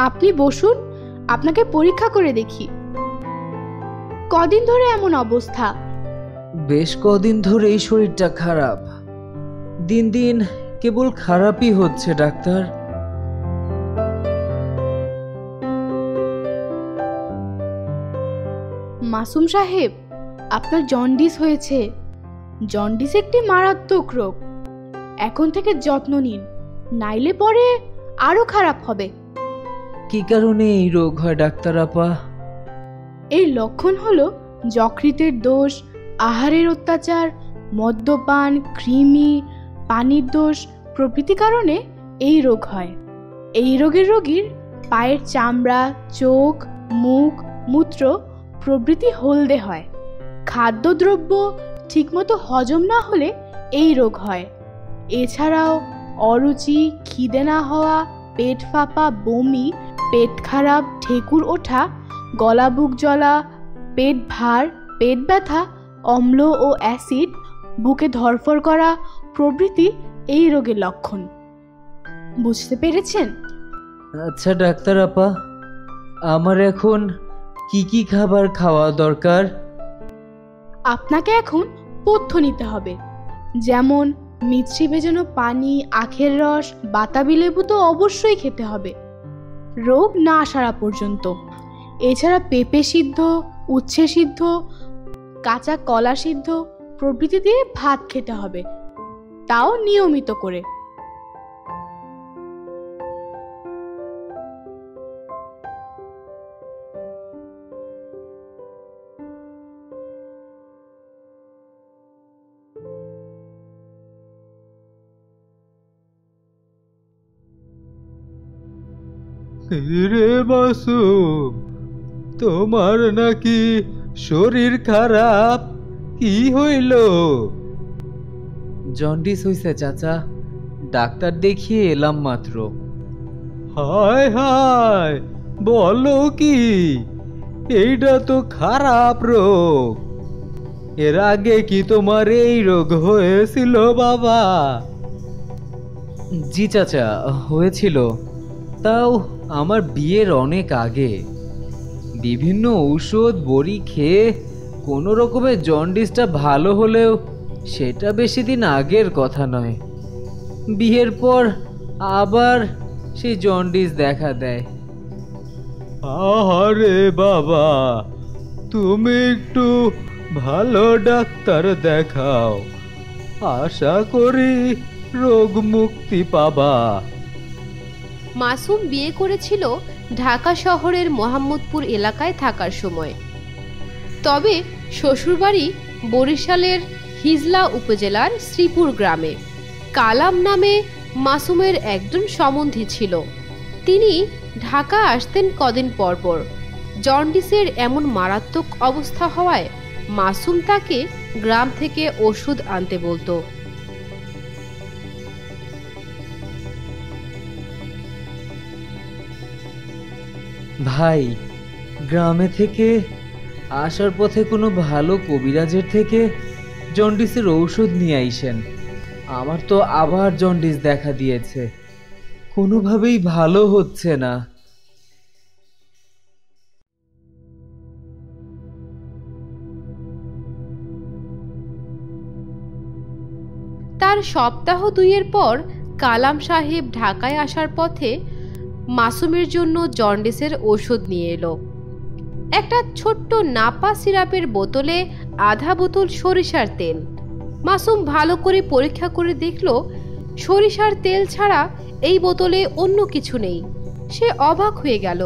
আপনি বসুন, আপনাকে পরীক্ষা করে দেখি। কদিন ধরে এমন অবস্থা? বেশ কদিন ধরে এই শরীরটা খারাপ, দিন দিন কেবল খারাপই হচ্ছে ডাক্তার। মাসুম সাহেব, আপনার জন্ডিস হয়েছে। জন্ডিস একটি মারাত্মক রোগ। এখন থেকে যত্ন নিন, নাইলে পরে আরো খারাপ হবে। কি কারণে এই রোগ হয় ডাক্তার আপা? এর লক্ষণ হলো যকৃতের দোষ, আহারের অত্যাচার, মদ্যপান, কৃমি, পানির দোষ প্রভৃতি কারণে এই রোগ হয়। এই রোগের রোগীর পায়ের চামড়া, চোখ, মুখ, মূত্র প্রভৃতি হলদে হয়। খাদ্যদ্রব্য ঠিকমতো হজম না হলে এই রোগ হয়। এছাড়াও অরুচি, খিদে না হওয়া, পেট ফাঁপা, বমি, পেট খারাপ, ঢেকুর ওঠা, গলা বুক জ্বলা, পেট ভার, পেট ব্যথা, অম্ল ও অ্যাসিড, বুকে ধরফর করা প্রভৃতি এই রোগের লক্ষণ। বুঝতে পেরেছেন? আচ্ছা ডাক্তার আপা, আমার এখন কি কি খাবার খাওয়া দরকার? আপনাকে এখন পথ্য নিতে হবে, যেমন মিছরি ভেজানো পানি, আখের রস, বাতাবি লেবু তো অবশ্যই খেতে হবে রোগ না সারা পর্যন্ত। এছাড়া পেঁপে সিদ্ধ, উচ্ছে সিদ্ধ, কাঁচা কলা সিদ্ধ প্রভৃতি দিয়ে ভাত খেতে হবে, তাও নিয়মিত করে। রে মাসুম, তোমার নাকি শরীর খারাপ? কি হইল? জন্ডিস হইছে চাচা, ডাক্তার দেখিয়ে এলাম মাত্র। হায় হায়, বলো কি? এইটা তো খারাপ রোগ। এর আগে কি তোমার এই রোগ হয়েছিল বাবা? জি চাচা, হয়েছিল, তাও আমার বিয়ের অনেক আগে। বিভিন্ন ঔষধ বড়ি খেয়ে কোনো রকমের জন্ডিসটা ভালো হলেও সেটা বেশি দিন আগের কথা নয়। বিয়ের পর আবার সেই জন্ডিস দেখা দেয়। আরে বাবা, তুমি একটু ভালো ডাক্তার দেখাও, আশা করি রোগ মুক্তি পাবা। মাসুম বিয়ে করেছিল ঢাকা শহরের মোহাম্মদপুর এলাকায় থাকার সময়। তবে শ্বশুরবাড়ি বরিশালের হিজলা উপজেলার শ্রীপুর গ্রামে। কালাম নামে মাসুমের একজন সম্বন্ধী ছিল। তিনি ঢাকা আসতেন কদিন পরপর। জন্ডিসের এমন মারাত্মক অবস্থা হওয়ায় মাসুম তাকে গ্রাম থেকে ওষুধ আনতে বলতো। ভাই, গ্রামে থেকে আসার পথে কোনো ভালো কবিরাজের থেকে জন্ডিসের ঔষধ নিয়ে আইসেন। আমার তো আবার জন্ডিস দেখা দিয়েছে, কোনোভাবেই ভালো হচ্ছে না। তার সপ্তাহ দুইয়ের পর কালাম সাহেব ঢাকায় আসার পথে মাসুমের জন্য জন্ডিসের ওষুধ নিয়ে এলো। একটা ছোট্ট নাপা সিরাপের বোতলে আধা বোতল সরিষার তেল। মাসুম ভালো করে পরীক্ষা করে দেখলো সরিষার তেল ছাড়া এই বোতলে অন্য কিছু নেই। সে অবাক হয়ে গেল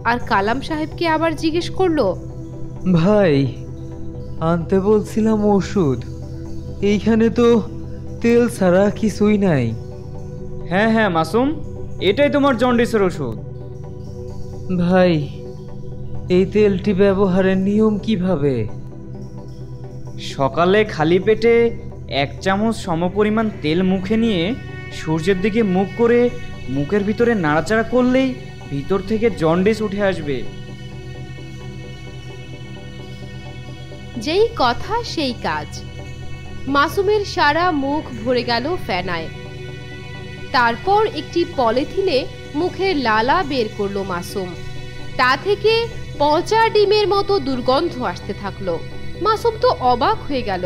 আর কালাম সাহেবকে আবার জিজ্ঞেস করলো, ভাই, আনতে বলছিলাম ওষুধ, এইখানে তো তেল ছাড়া কিছুই নাই। হ্যাঁ হ্যাঁ মাসুম, এটাই তোমার জন্ডিসের ওষুধ। ভাই, এই তেলটি ব্যবহারের নিয়ম কিভাবে? সকালে খালি পেটে 1 চামচ সমপরিমাণ তেল মুখে নিয়ে সূর্যের দিকে মুখ করে মুখের ভিতরে নাড়াচাড়া করলেই ভিতর থেকে জন্ডিস উঠে আসবে। যেই কথা সেই কাজ। মাসুমের সারা মুখ ভরে গেল ফেনায়। তারপর একটি পলিথিনে মুখের লালা বের করলো মাসুম। তা থেকে পচা ডিমের মতো দুর্গন্ধ আসতে থাকলো। মাসুম তো অবাক হয়ে গেল।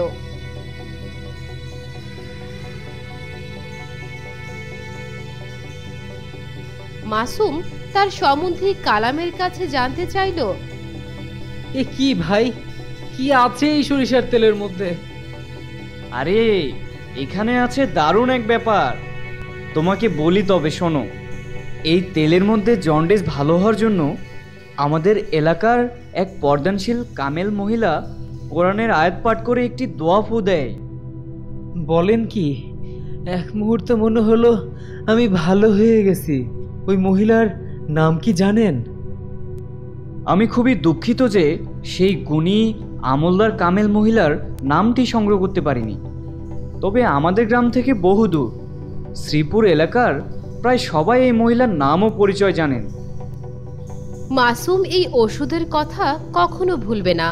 মাসুম তার সম্বন্ধী কালামের কাছে জানতে চাইলো, এ কি ভাই, কি আছে এই সরিষার তেলের মধ্যে? আরে এখানে আছে দারুণ এক ব্যাপার, তোমাকে বলি তবে শোনো। এই তেলের মধ্যে জন্ডিস ভালো হওয়ার জন্য আমাদের এলাকার এক পর্দানশীল কামেল মহিলা কোরআনের আয়াত পাঠ করে একটি দোয়া ফু দেয়। বলেন কি? এক মুহূর্তে মনে হলো আমি ভালো হয়ে গেছি। ওই মহিলার নাম কি জানেন? আমি খুবই দুঃখিত যে সেই গুণী আমলদার কামেল মহিলার নামটি সংগ্রহ করতে পারিনি। তবে আমাদের গ্রাম থেকে বহুদূর শ্রীপুর এলাকার প্রায় সবাই এই মহিলার নাম ও পরিচয় জানেন। মাসুম এই ওষুধের কথা কখনো ভুলবে না।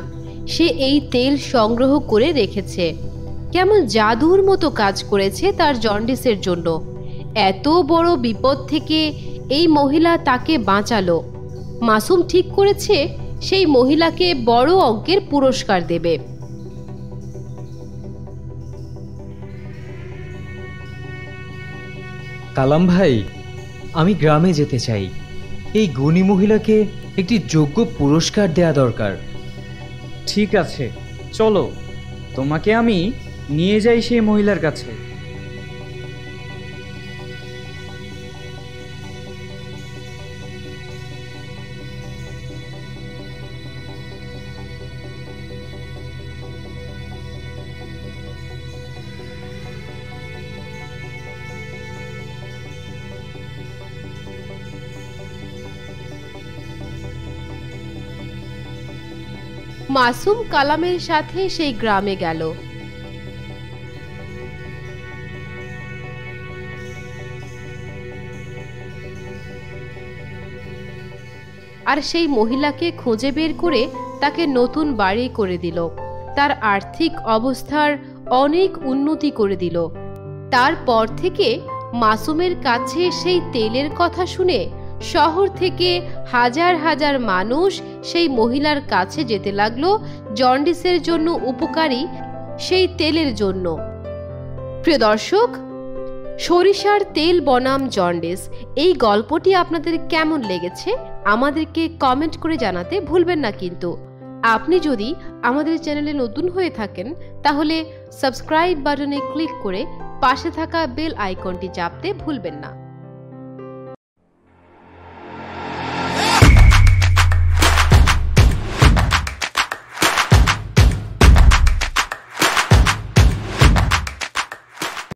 সে এই তেল সংগ্রহ করে রেখেছে। কেমন জাদুর মতো কাজ করেছে তার জন্ডিসের জন্য। এত বড় বিপদ থেকে এই মহিলা তাকে বাঁচালো। মাসুম ঠিক করেছে সেই মহিলাকে বড় অঙ্কের পুরস্কার দেবে। কালাম ভাই, আমি গ্রামে যেতে চাই। এই গুণী মহিলাকে একটি যোগ্য পুরস্কার দেয়া দরকার। ঠিক আছে, চলো তোমাকে আমি নিয়ে যাই সেই মহিলার কাছে। মাসুম কালামের সাথে সেই গ্রামে গেল। আর সেই মহিলাকে খুঁজে বের করে তাকে নতুন বাড়ি করে দিল। তার আর্থিক অবস্থার অনেক উন্নতি করে দিল। তারপর থেকে মাসুমের কাছে সেই তেলের কথা শুনে শহর থেকে হাজার হাজার মানুষ সেই মহিলার কাছে যেতে লাগলো জন্ডিসের জন্য উপকারী সেই তেলের জন্য। প্রিয় দর্শক, সরিষার তেল বনাম জন্ডিস এই গল্পটি আপনাদের কেমন লেগেছে আমাদেরকে কমেন্ট করে জানাতে ভুলবেন না। কিন্তু আপনি যদি আমাদের চ্যানেলে নতুন হয়ে থাকেন তাহলে সাবস্ক্রাইব বাটনে ক্লিক করে পাশে থাকা বেল আইকনটি চাপতে ভুলবেন না।